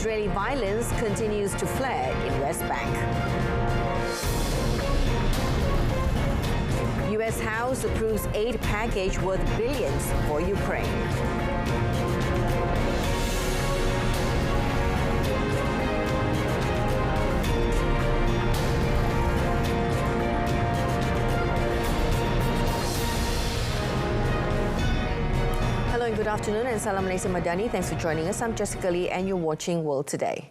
Israeli violence continues to flare in West Bank. U.S. House approves aid package worth billions for Ukraine. Hello and good afternoon, and Salam Malaysia Madani. Thanks for joining us. I'm Jessica Lee and you're watching World Today.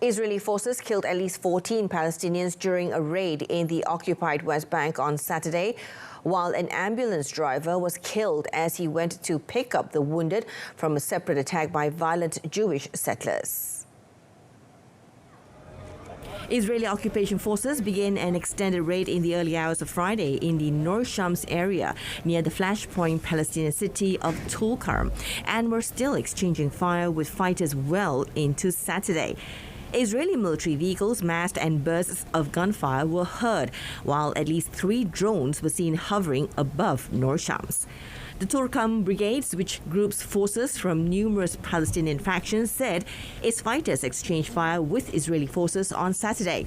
Israeli forces killed at least 14 Palestinians during a raid in the occupied West Bank on Saturday, while an ambulance driver was killed as he went to pick up the wounded from a separate attack by violent Jewish settlers. Israeli occupation forces began an extended raid in the early hours of Friday in the North Shams area near the flashpoint Palestinian city of Tulkarm, and were still exchanging fire with fighters well into Saturday. Israeli military vehicles, massed and bursts of gunfire were heard, while at least 3 drones were seen hovering above North Shams. The Tulkarm Brigades, which groups forces from numerous Palestinian factions, said its fighters exchanged fire with Israeli forces on Saturday.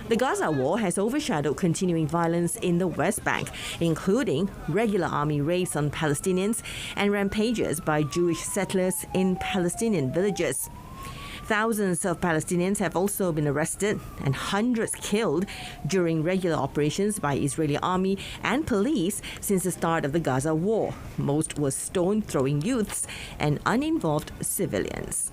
The Gaza war has overshadowed continuing violence in the West Bank, including regular army raids on Palestinians and rampages by Jewish settlers in Palestinian villages. Thousands of Palestinians have also been arrested and hundreds killed during regular operations by Israeli army and police since the start of the Gaza war. Most were stone-throwing youths and uninvolved civilians.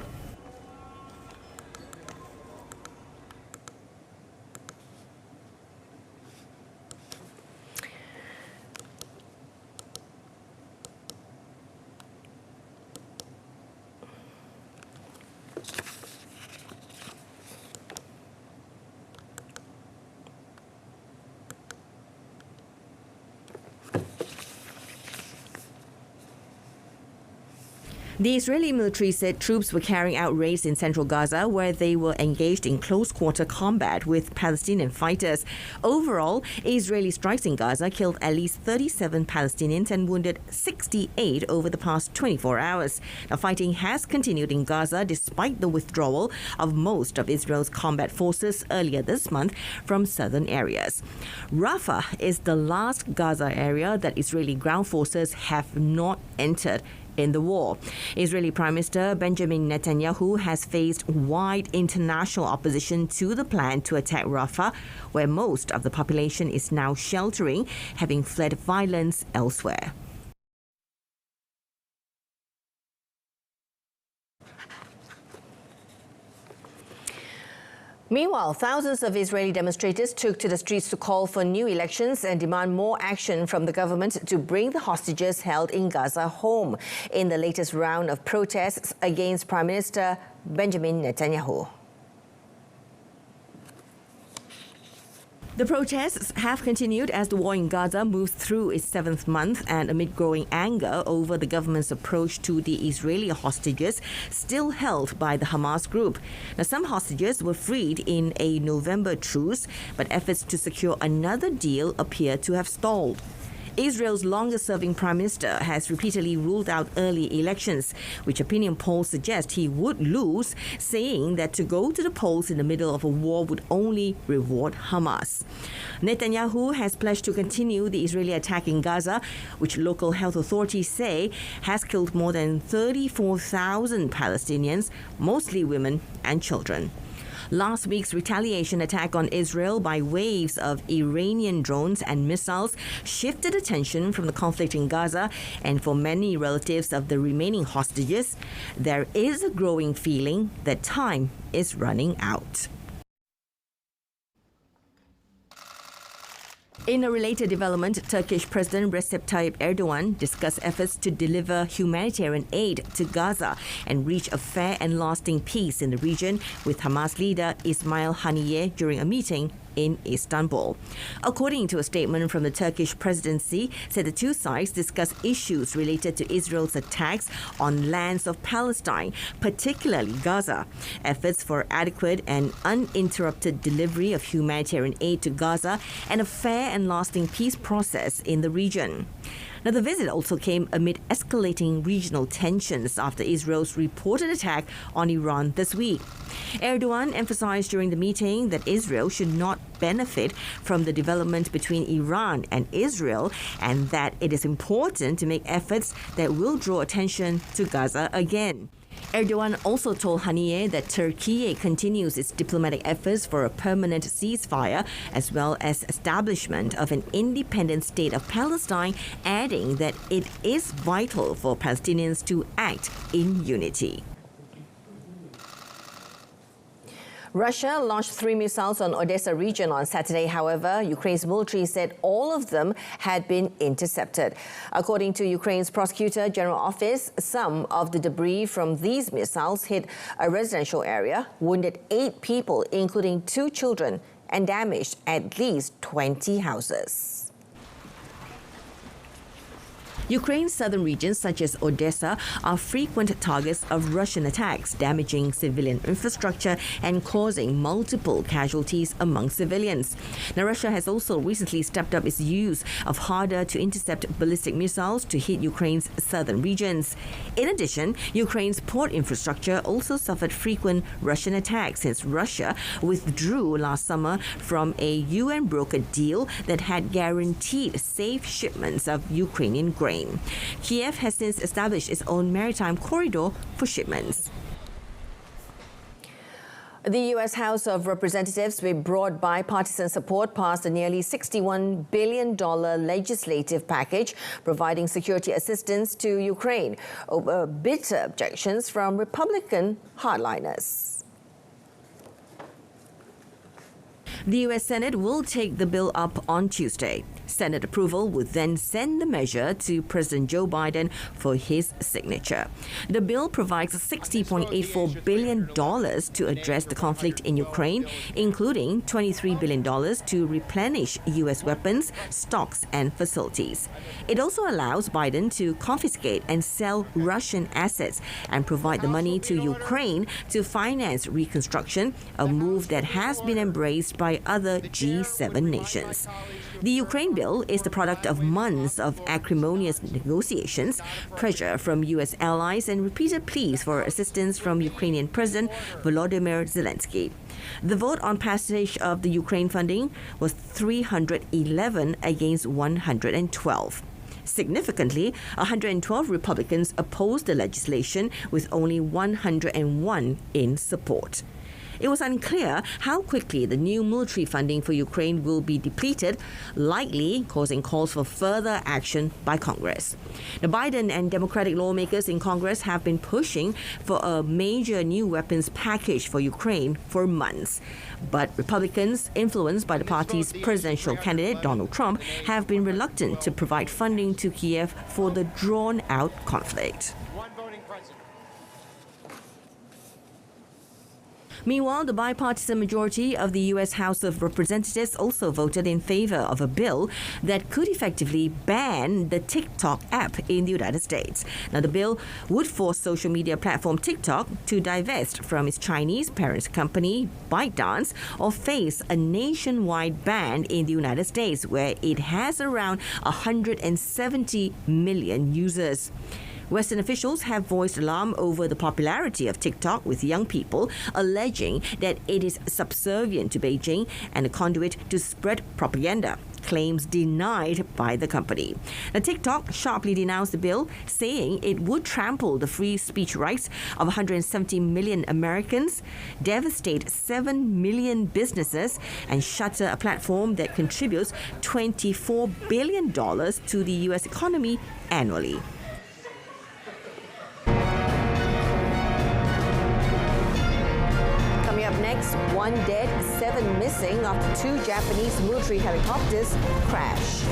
The Israeli military said troops were carrying out raids in central Gaza where they were engaged in close-quarter combat with Palestinian fighters. Overall, Israeli strikes in Gaza killed at least 37 Palestinians and wounded 68 over the past 24 hours. Now, fighting has continued in Gaza despite the withdrawal of most of Israel's combat forces earlier this month from southern areas. Rafah is the last Gaza area that Israeli ground forces have not entered in the war. Israeli Prime Minister Benjamin Netanyahu has faced wide international opposition to the plan to attack Rafah, where most of the population is now sheltering, having fled violence elsewhere. Meanwhile, thousands of Israeli demonstrators took to the streets to call for new elections and demand more action from the government to bring the hostages held in Gaza home in the latest round of protests against Prime Minister Benjamin Netanyahu. The protests have continued as the war in Gaza moves through its 7th month and amid growing anger over the government's approach to the Israeli hostages still held by the Hamas group. Now, some hostages were freed in a November truce, but efforts to secure another deal appear to have stalled. Israel's longest-serving Prime Minister has repeatedly ruled out early elections, which opinion polls suggest he would lose, saying that to go to the polls in the middle of a war would only reward Hamas. Netanyahu has pledged to continue the Israeli attack in Gaza, which local health authorities say has killed more than 34,000 Palestinians, mostly women and children. Last week's retaliation attack on Israel by waves of Iranian drones and missiles shifted attention from the conflict in Gaza, and for many relatives of the remaining hostages, there is a growing feeling that time is running out. In a related development, Turkish President Recep Tayyip Erdogan discussed efforts to deliver humanitarian aid to Gaza and reach a fair and lasting peace in the region with Hamas leader Ismail Haniyeh during a meeting in Istanbul. According to a statement from the Turkish presidency, said the two sides discussed issues related to Israel's attacks on lands of Palestine, particularly Gaza, efforts for adequate and uninterrupted delivery of humanitarian aid to Gaza, and a fair and lasting peace process in the region. Now, the visit also came amid escalating regional tensions after Israel's reported attack on Iran this week. Erdogan emphasized during the meeting that Israel should not benefit from the development between Iran and Israel, and that it is important to make efforts that will draw attention to Gaza again. Erdogan also told Haniyeh that Turkey continues its diplomatic efforts for a permanent ceasefire as well as establishment of an independent state of Palestine, adding that it is vital for Palestinians to act in unity. Russia launched 3 missiles on Odessa region on Saturday. However, Ukraine's military said all of them had been intercepted. According to Ukraine's Prosecutor General Office, some of the debris from these missiles hit a residential area, wounded 8 people, including 2 children, and damaged at least 20 houses. Ukraine's southern regions, such as Odessa, are frequent targets of Russian attacks, damaging civilian infrastructure and causing multiple casualties among civilians. Now, Russia has also recently stepped up its use of harder-to-intercept ballistic missiles to hit Ukraine's southern regions. In addition, Ukraine's port infrastructure also suffered frequent Russian attacks since Russia withdrew last summer from a UN-brokered deal that had guaranteed safe shipments of Ukrainian grain. Kiev has since established its own maritime corridor for shipments. The U.S. House of Representatives, with broad bipartisan support, passed a nearly $61 billion legislative package providing security assistance to Ukraine over bitter objections from Republican hardliners. The U.S. Senate will take the bill up on Tuesday. Senate approval would then send the measure to President Joe Biden for his signature. The bill provides $60.84 billion to address the conflict in Ukraine, including $23 billion to replenish U.S. weapons, stocks, and facilities. It also allows Biden to confiscate and sell Russian assets and provide the money to Ukraine to finance reconstruction, a move that has been embraced by other G7 nations. The Ukraine bill is the product of months of acrimonious negotiations, pressure from U.S. allies, and repeated pleas for assistance from Ukrainian President Volodymyr Zelensky. The vote on passage of the Ukraine funding was 311 against 112. Significantly, 112 Republicans opposed the legislation, with only 101 in support. It was unclear how quickly the new military funding for Ukraine will be depleted, likely causing calls for further action by Congress. Now, Biden and Democratic lawmakers in Congress have been pushing for a major new weapons package for Ukraine for months. But Republicans, influenced by the party's presidential candidate Donald Trump, have been reluctant to provide funding to Kiev for the drawn-out conflict. Meanwhile, the bipartisan majority of the U.S. House of Representatives also voted in favor of a bill that could effectively ban the TikTok app in the United States. Now, the bill would force social media platform TikTok to divest from its Chinese parent company, ByteDance, or face a nationwide ban in the United States, where it has around 170 million users. Western officials have voiced alarm over the popularity of TikTok with young people, alleging that it is subservient to Beijing and a conduit to spread propaganda, claims denied by the company. Now, TikTok sharply denounced the bill, saying it would trample the free speech rights of 170 million Americans, devastate 7 million businesses, and shutter a platform that contributes $24 billion to the U.S. economy annually. Next, 1 dead, 7 missing after 2 Japanese military helicopters crash.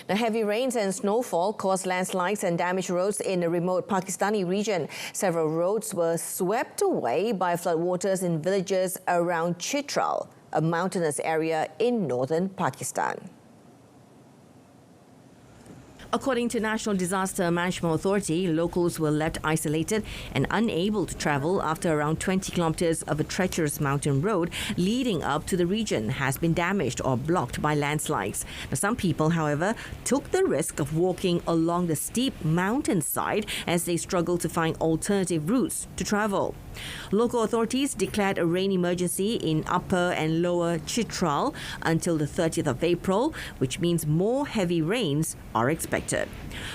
Now, heavy rains and snowfall caused landslides and damaged roads in a remote Pakistani region. Several roads were swept away by floodwaters in villages around Chitral, a mountainous area in northern Pakistan. According to National Disaster Management Authority, locals were left isolated and unable to travel after around 20 kilometers of a treacherous mountain road leading up to the region has been damaged or blocked by landslides. Now, some people, however, took the risk of walking along the steep mountainside as they struggled to find alternative routes to travel. Local authorities declared a rain emergency in Upper and Lower Chitral until the 30th of April, which means more heavy rains are expected.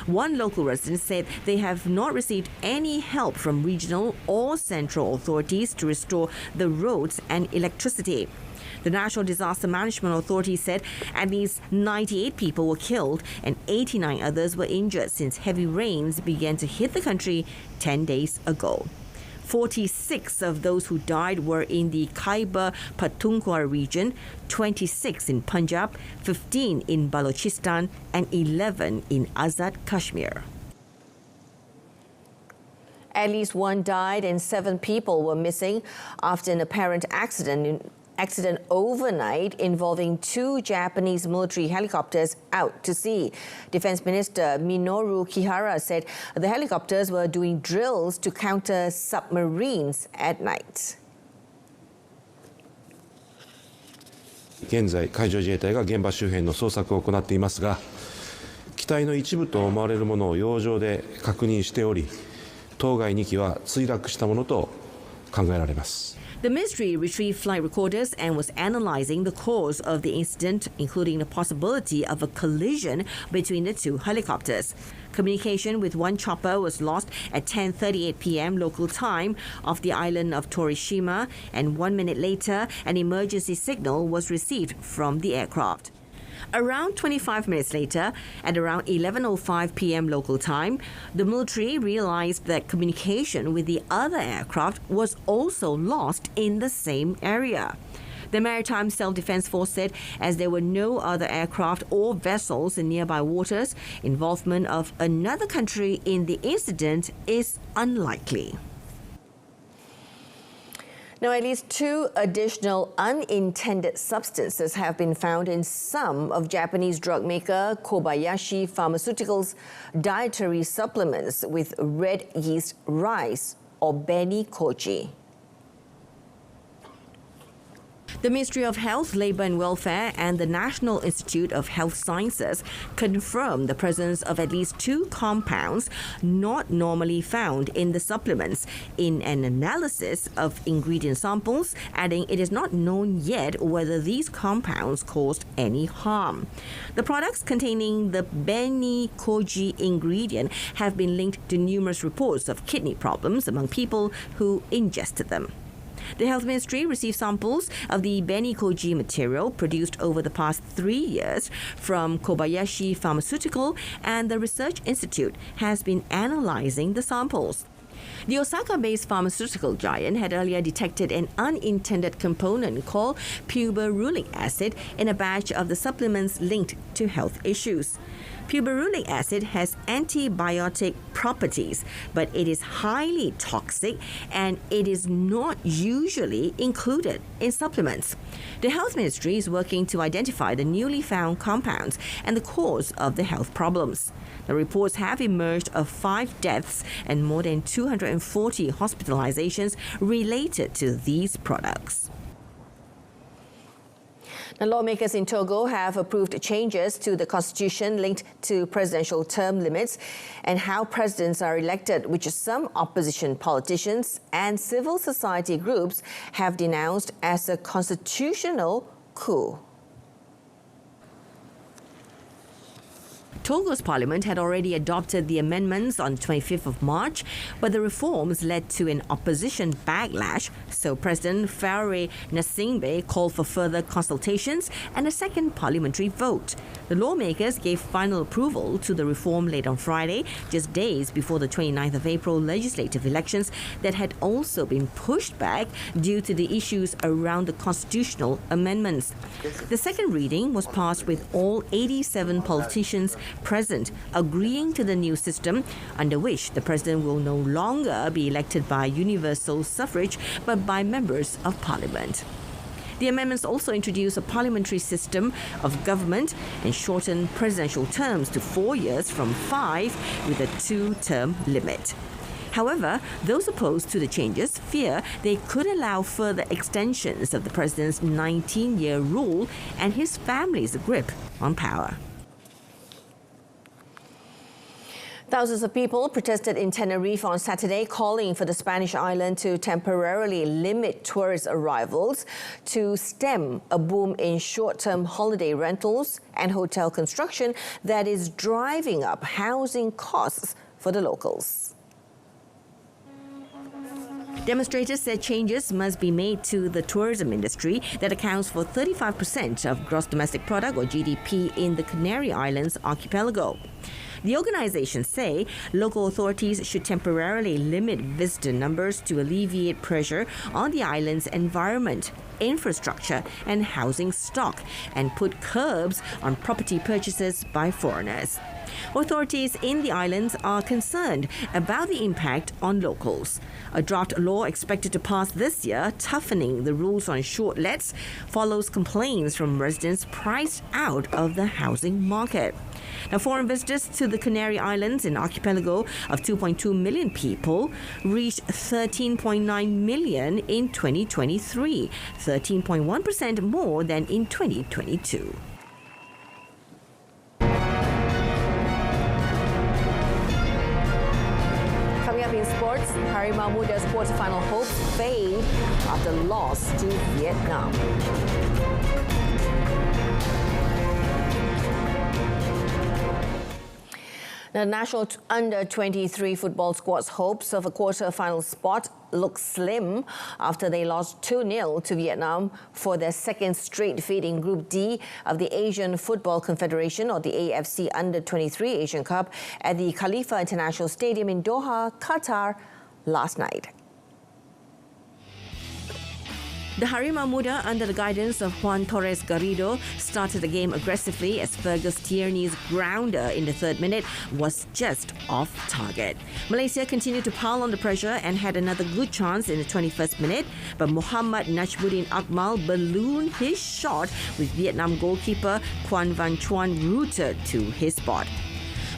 One local resident said they have not received any help from regional or central authorities to restore the roads and electricity. The National Disaster Management Authority said at least 98 people were killed and 89 others were injured since heavy rains began to hit the country 10 days ago. 46 of those who died were in the Khyber Pakhtunkhwa region, 26 in Punjab, 15 in Balochistan, and 11 in Azad Kashmir. At least one died and 7 people were missing after an apparent accident overnight involving 2 Japanese military helicopters out to sea. Defense Minister Minoru Kihara said the helicopters were doing drills to counter submarines at night. 現在、海上自衛隊が現場周辺の捜索を行っていますが、機体の一部と思われるものを洋上で確認しており、当該2機は墜落したものと考えられます。 The ministry retrieved flight recorders and was analyzing the cause of the incident, including the possibility of a collision between the 2 helicopters. Communication with one chopper was lost at 10:38 p.m. local time off the island of Torishima, and 1 minute later, an emergency signal was received from the aircraft. Around 25 minutes later, at around 11:05 p.m. local time, the military realized that communication with the other aircraft was also lost in the same area. The Maritime Self-Defense Force said as there were no other aircraft or vessels in nearby waters, involvement of another country in the incident is unlikely. Now, at least 2 additional unintended substances have been found in some of Japanese drug maker Kobayashi Pharmaceuticals' dietary supplements with red yeast rice, or beni koji. The Ministry of Health, Labour and Welfare and the National Institute of Health Sciences confirmed the presence of at least 2 compounds not normally found in the supplements in an analysis of ingredient samples, adding it is not known yet whether these compounds caused any harm. The products containing the beni koji ingredient have been linked to numerous reports of kidney problems among people who ingested them. The Health Ministry received samples of the beni koji material produced over the past 3 years from Kobayashi Pharmaceutical, and the Research Institute has been analyzing the samples. The Osaka-based pharmaceutical giant had earlier detected an unintended component called puberulic acid in a batch of the supplements linked to health issues. Puberulic acid has antibiotic properties, but it is highly toxic and it is not usually included in supplements. The Health Ministry is working to identify the newly found compounds and the cause of the health problems. The reports have emerged of 5 deaths and more than 240 hospitalizations related to these products. Now, lawmakers in Togo have approved changes to the constitution linked to presidential term limits and how presidents are elected, which some opposition politicians and civil society groups have denounced as a constitutional coup. Togo's parliament had already adopted the amendments on 25th of March, but the reforms led to an opposition backlash, so President Faure Gnassingbé called for further consultations and a second parliamentary vote. The lawmakers gave final approval to the reform late on Friday, just days before the 29th of April legislative elections that had also been pushed back due to the issues around the constitutional amendments. The second reading was passed with all 87 politicians present agreeing to the new system, under which the president will no longer be elected by universal suffrage but by members of parliament. The amendments also introduce a parliamentary system of government and shorten presidential terms to 4 years from 5 with a 2-term limit. However, those opposed to the changes fear they could allow further extensions of the president's 19-year rule and his family's grip on power. Thousands of people protested in Tenerife on Saturday, calling for the Spanish island to temporarily limit tourist arrivals to stem a boom in short-term holiday rentals and hotel construction that is driving up housing costs for the locals. Demonstrators said changes must be made to the tourism industry that accounts for 35% of gross domestic product or GDP in the Canary Islands archipelago. The organizations say local authorities should temporarily limit visitor numbers to alleviate pressure on the island's environment, infrastructure and housing stock and put curbs on property purchases by foreigners. Authorities in the islands are concerned about the impact on locals. A draft law expected to pass this year, toughening the rules on short lets, follows complaints from residents priced out of the housing market. Now, foreign visitors to the Canary Islands, an archipelago of 2.2 million people, reached 13.9 million in 2023, 13.1% more than in 2022. Coming up in sports, Harimau Muda's quarterfinal hopes fade after loss to Vietnam. The national under-23 football squad's hopes of a quarter-final spot look slim after they lost 2-0 to Vietnam for their second straight defeat in Group D of the Asian Football Confederation, or the AFC Under-23 Asian Cup, at the Khalifa International Stadium in Doha, Qatar, last night. The Harimau Muda, under the guidance of Juan Torres Garrido, started the game aggressively as Fergus Tierney's grounder in the 3rd minute was just off target. Malaysia continued to pile on the pressure and had another good chance in the 21st minute, but Muhammad Najmuddin Akmal ballooned his shot with Vietnam goalkeeper Quan Van Chuan rooted to his spot.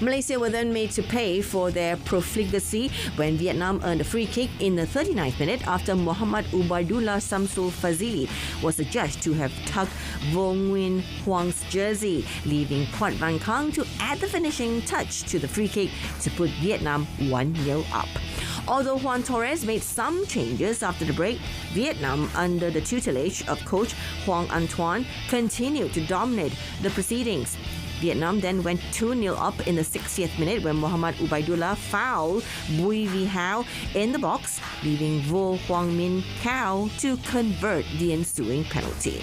Malaysia were then made to pay for their profligacy when Vietnam earned a free kick in the 39th minute after Muhammad Ubaidullah Samsul Fazili was adjudged to have tugged Vo Nguyen Huang's jersey, leaving Quat Van Kang to add the finishing touch to the free kick to put Vietnam 1-0 up. Although Juan Torres made some changes after the break, Vietnam, under the tutelage of coach Hoang Antoine, continued to dominate the proceedings. Vietnam then went 2-0 up in the 60th minute when Muhammad Ubaidullah fouled Bui Vi Hao in the box, leaving Vo Huang Min Cao to convert the ensuing penalty.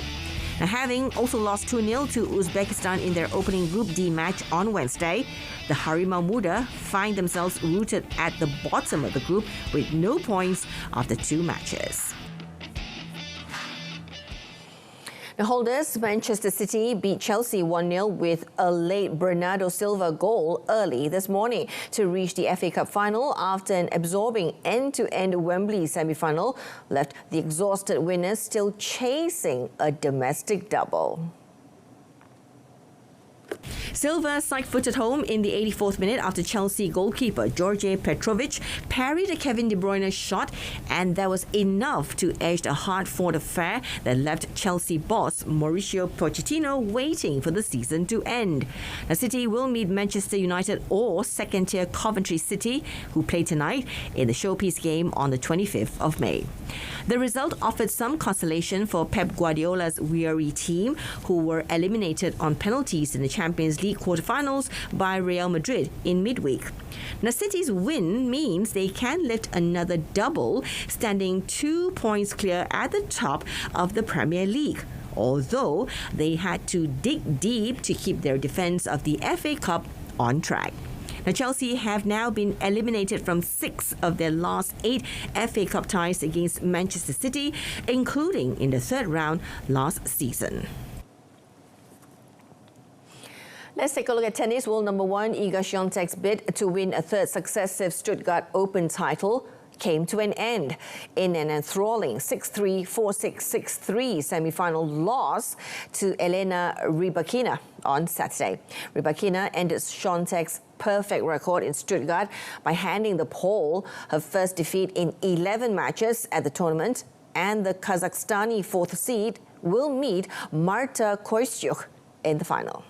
Now, having also lost 2-0 to Uzbekistan in their opening Group D match on Wednesday, the Harimau Muda find themselves rooted at the bottom of the group with no points after 2 matches. The holders, Manchester City, beat Chelsea 1-0 with a late Bernardo Silva goal early this morning to reach the FA Cup final after an absorbing end-to-end Wembley semi-final left the exhausted winners still chasing a domestic double. Silva side-footed home in the 84th minute after Chelsea goalkeeper George Petrovic parried a Kevin De Bruyne shot, and that was enough to edge a hard-fought affair that left Chelsea boss Mauricio Pochettino waiting for the season to end. Now, City will meet Manchester United or second-tier Coventry City, who play tonight in the showpiece game on the 25th of May. The result offered some consolation for Pep Guardiola's weary team, who were eliminated on penalties in the Champions League quarterfinals by Real Madrid in midweek. Now, City's win means they can lift another double, standing 2 points clear at the top of the Premier League, although they had to dig deep to keep their defense of the FA Cup on track. Now, Chelsea have now been eliminated from 6 of their last 8 FA Cup ties against Manchester City, including in the 3rd round last season. Let's take a look at tennis. World number 1 Iga Świątek's bid to win a 3rd successive Stuttgart Open title came to an end in an enthralling 6-3, 4-6, 6-3 semi-final loss to Elena Rybakina on Saturday. Rybakina ended Świątek's perfect record in Stuttgart by handing the Pole her first defeat in 11 matches at the tournament, and the Kazakhstani fourth seed will meet Marta Kostyuk in the final.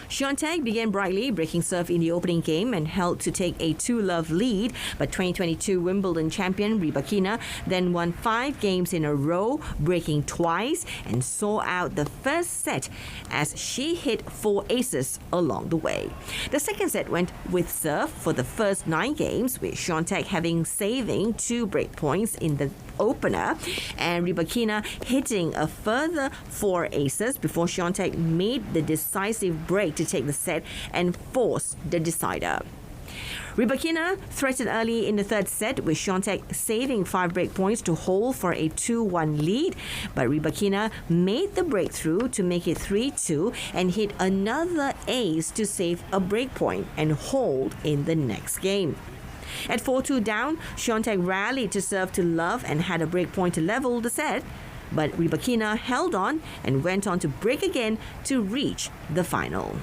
Świątek began brightly, breaking serve in the opening game and helped to take a 2-love lead, but 2022 Wimbledon champion Rybakina then won 5 games in a row, breaking twice, and saw out the first set as she hit 4 aces along the way. The second set went with serve for the first 9 games, with Świątek saving 2 break points in the opener and Rybakina hitting a further 4 aces before Świątek made the decisive break to take the set and force the decider. Rybakina threatened early in the third set, with Świątek saving 5 break points to hold for a 2-1 lead, but Rybakina made the breakthrough to make it 3-2 and hit another ace to save a break point and hold in the next game. At 4-2 down, Świątek rallied to serve to love and had a break point to level the set, but Rybakina held on and went on to break again to reach the final.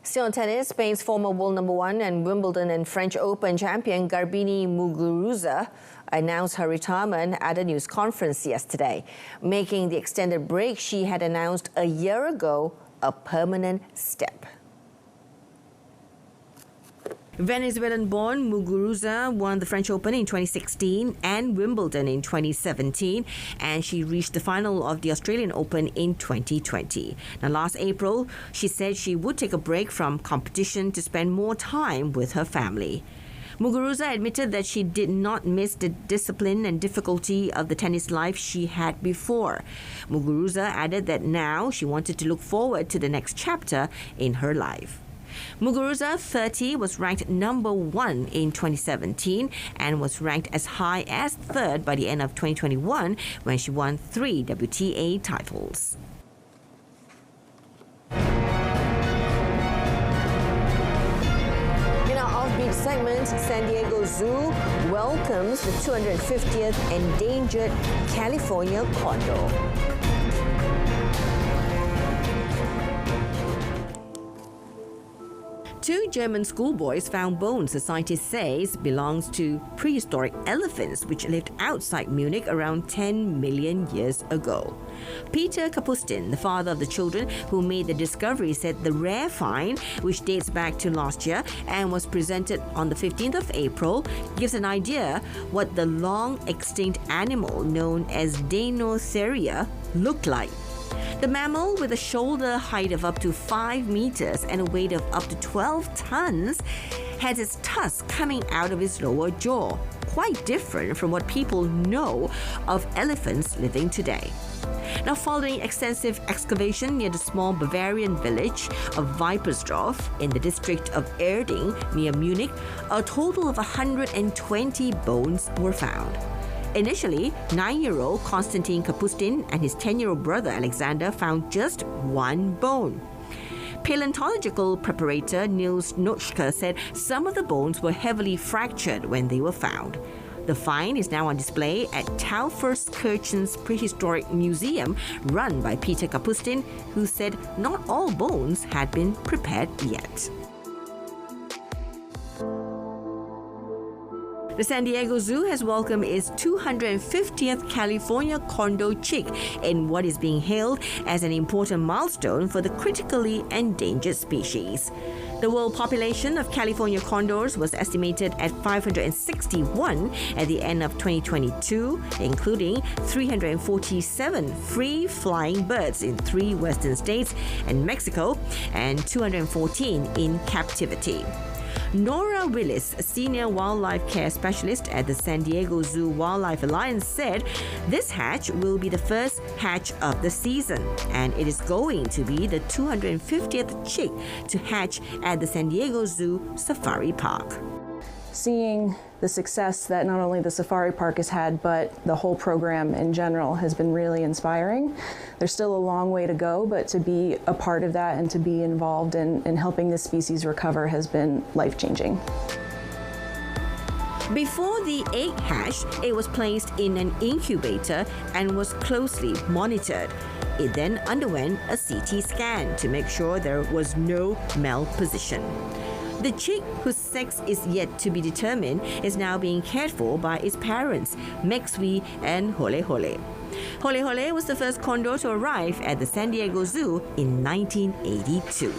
Still in tennis, Spain's former world number 1 and Wimbledon and French Open champion Garbine Muguruza announced her retirement at a news conference yesterday, making the extended break she had announced a year ago a permanent step. Venezuelan-born Muguruza won the French Open in 2016 and Wimbledon in 2017, and she reached the final of the Australian Open in 2020. Now, last April, she said she would take a break from competition to spend more time with her family. Muguruza admitted that she did not miss the discipline and difficulty of the tennis life she had before. Muguruza added that now she wanted to look forward to the next chapter in her life. Muguruza, 30, was ranked number 1 in 2017 and was ranked as high as 3rd by the end of 2021 when she won 3 WTA titles. In our offbeat segment, San Diego Zoo welcomes the 250th endangered California condor. Two German schoolboys found bones the scientists say belongs to prehistoric elephants which lived outside Munich around 10 million years ago. Peter Kapustin, the father of the children who made the discovery, said the rare find, which dates back to last year and was presented on the 15th of April, gives an idea what the long-extinct animal known as Deinotheria looked like. The mammal, with a shoulder height of up to 5 meters and a weight of up to 12 tons, has its tusks coming out of its lower jaw, quite different from what people know of elephants living today. Now, following extensive excavation near the small Bavarian village of Vipersdorf in the district of Erding near Munich, a total of 120 bones were found. Initially, 9-year-old Konstantin Kapustin and his 10-year-old brother Alexander found just 1 bone. Paleontological preparator Niels Notchka said some of the bones were heavily fractured when they were found. The find is now on display at Tauferskirchen's Prehistoric Museum, run by Peter Kapustin, who said not all bones had been prepared yet. The San Diego Zoo has welcomed its 250th California condor chick in what is being hailed as an important milestone for the critically endangered species. The world population of California condors was estimated at 561 at the end of 2022, including 347 free-flying birds in 3 western states and Mexico, and 214 in captivity. Nora Willis, a senior wildlife care specialist at the San Diego Zoo Wildlife Alliance, said this hatch will be the first hatch of the season, and it is going to be the 250th chick to hatch at the San Diego Zoo Safari Park. seeing the success that not only the safari park has had, but the whole program in general has been really inspiring. There's still a long way to go, but to be a part of that and to be involved in helping this species recover has been life-changing. Before the egg hatched, it was placed in an incubator and was closely monitored. It then underwent a CT scan to make sure there was no malposition. The chick, whose sex is yet to be determined, is now being cared for by its parents, Maxwi and Hole Hole. Hole Hole was the first condor to arrive at the San Diego Zoo in 1982.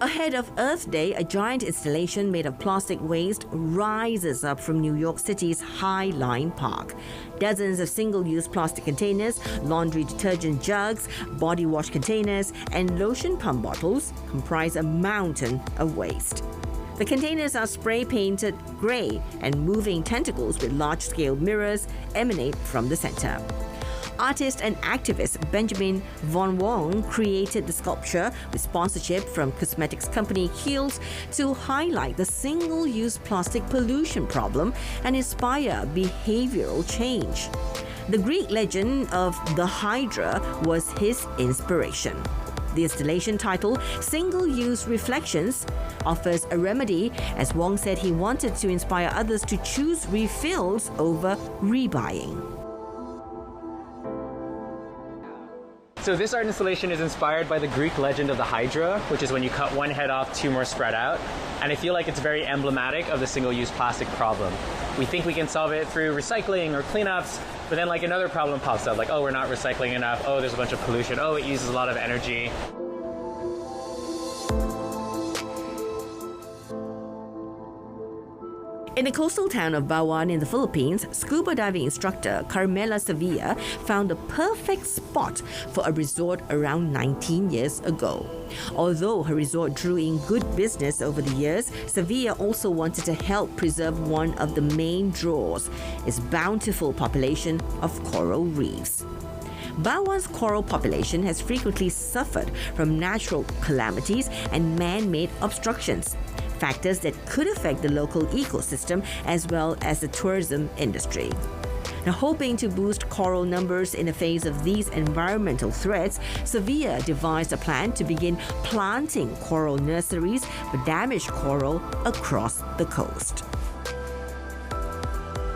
Ahead of Earth Day, a giant installation made of plastic waste rises up from New York City's High Line Park. Dozens of single-use plastic containers, laundry detergent jugs, body wash containers, and lotion pump bottles comprise a mountain of waste. The containers are spray-painted grey, and moving tentacles with large-scale mirrors emanate from the center. Artist and activist Benjamin Von Wong created the sculpture with sponsorship from cosmetics company Kiehl's to highlight the single-use plastic pollution problem and inspire behavioral change. The Greek legend of the Hydra was his inspiration. The installation, titled Single-Use Reflections, offers a remedy, as Wong said he wanted to inspire others to choose refills over rebuying. So this art installation is inspired by the Greek legend of the Hydra, which is when you cut one head off, two more spread out. And I feel like it's very emblematic of the single-use plastic problem. We think we can solve it through recycling or cleanups, but then like another problem pops up, like, oh, we're not recycling enough, oh, there's a bunch of pollution, oh, it uses a lot of energy. In the coastal town of Bawan in the Philippines, scuba diving instructor Carmela Sevilla found the perfect spot for a resort around 19 years ago. Although her resort drew in good business over the years, Sevilla also wanted to help preserve one of the main draws, its bountiful population of coral reefs. Bawan's coral population has frequently suffered from natural calamities and man-made obstructions, factors that could affect the local ecosystem as well as the tourism industry. Now, hoping to boost coral numbers in the face of these environmental threats, Sevilla devised a plan to begin planting coral nurseries for damaged coral across the coast.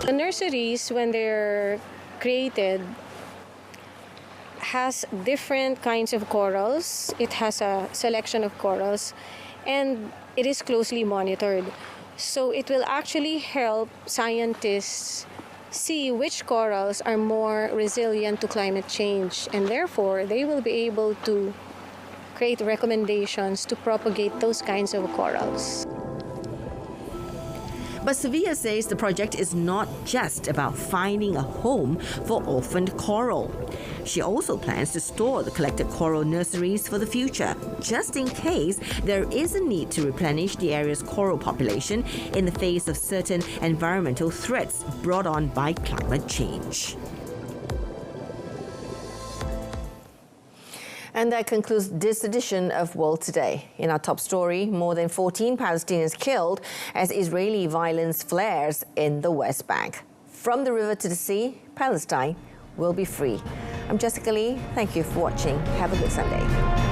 The nurseries, when they're created, has different kinds of corals. It has a selection of corals, and it is closely monitored. So it will actually help scientists see which corals are more resilient to climate change, and therefore they will be able to create recommendations to propagate those kinds of corals. But Sevilla says the project is not just about finding a home for orphaned coral. She also plans to store the collected coral nurseries for the future, just in case there is a need to replenish the area's coral population in the face of certain environmental threats brought on by climate change. And that concludes this edition of World Today. In our top story, more than 14 Palestinians killed as Israeli violence flares in the West Bank. From the river to the sea, Palestine will be free. I'm Jessica Lee. Thank you for watching. Have a good Sunday.